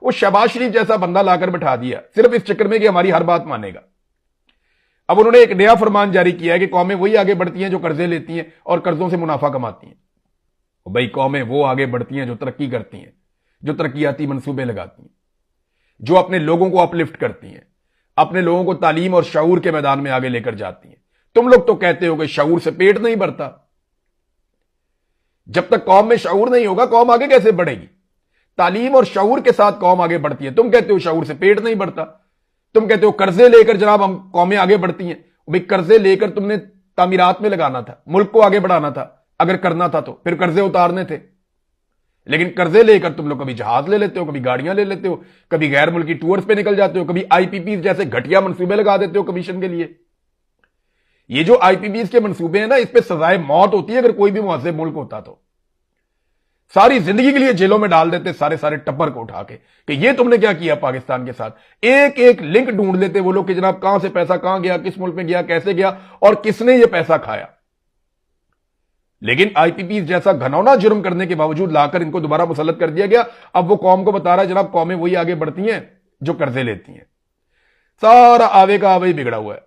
وہ شہباز شریف جیسا بندہ لا کر بٹھا دیا صرف اس چکر میں کہ ہماری ہر بات مانے گا. اب انہوں نے ایک نیا فرمان جاری کیا ہے کہ قومیں وہی آگے بڑھتی ہیں جو قرضے لیتی ہیں اور قرضوں سے منافع کماتی ہیں. بھائی قومیں وہ آگے بڑھتی ہیں جو ترقی کرتی ہیں, جو ترقیاتی منصوبے لگاتی ہیں, جو اپنے لوگوں کو اپ لفٹ کرتی ہیں, اپنے لوگوں کو تعلیم اور شعور کے میدان میں آگے لے کر جاتی ہیں. تم لوگ تو کہتے ہو کہ شعور سے پیٹ نہیں بھرتا. جب تک قوم میں شعور نہیں ہوگا قوم آگے کیسے بڑھے گی؟ تعلیم اور شعور کے ساتھ قوم آگے بڑھتی ہے. تم کہتے ہو شعور سے پیٹ نہیں بھرتا. تم کہتے ہو قرضے لے کر جناب ہم قومیں آگے بڑھتی ہیں. بھئی قرضے لے کر تم نے تعمیرات میں لگانا تھا, ملک کو آگے بڑھانا تھا. اگر کرنا تھا تو پھر قرضے اتارنے تھے. لیکن قرضے لے کر تم لوگ کبھی جہاز لے لیتے ہو, کبھی گاڑیاں لے لیتے ہو, کبھی غیر ملکی ٹورز پہ نکل جاتے ہو, کبھی آئی پی پیز جیسے گھٹیا منصوبے لگا دیتے ہو کمیشن کے لیے. یہ جو آئی پی پیز کے منصوبے ہیں نا, اس پہ سزائے موت ہوتی ہے اگر کوئی بھی مہذب ملک ہوتا تو. ساری زندگی کے لیے جیلوں میں ڈال دیتے سارے ٹپر کو اٹھا کے کہ یہ تم نے کیا کیا پاکستان کے ساتھ. ایک ایک لنک ڈھونڈ لیتے وہ لوگ کہ جناب کہاں سے پیسہ کہاں گیا, کس ملک میں گیا, کیسے گیا اور کس نے یہ پیسہ کھایا. لیکن آئی پی پیز جیسا گھنونا جرم کرنے کے باوجود لا کر ان کو دوبارہ مسلط کر دیا گیا. اب وہ قوم کو بتا رہا ہے جناب قومیں وہی آگے بڑھتی ہیں جو قرضے لیتی ہیں. سارا آوے کا آوے ہی بگڑا ہوا ہے.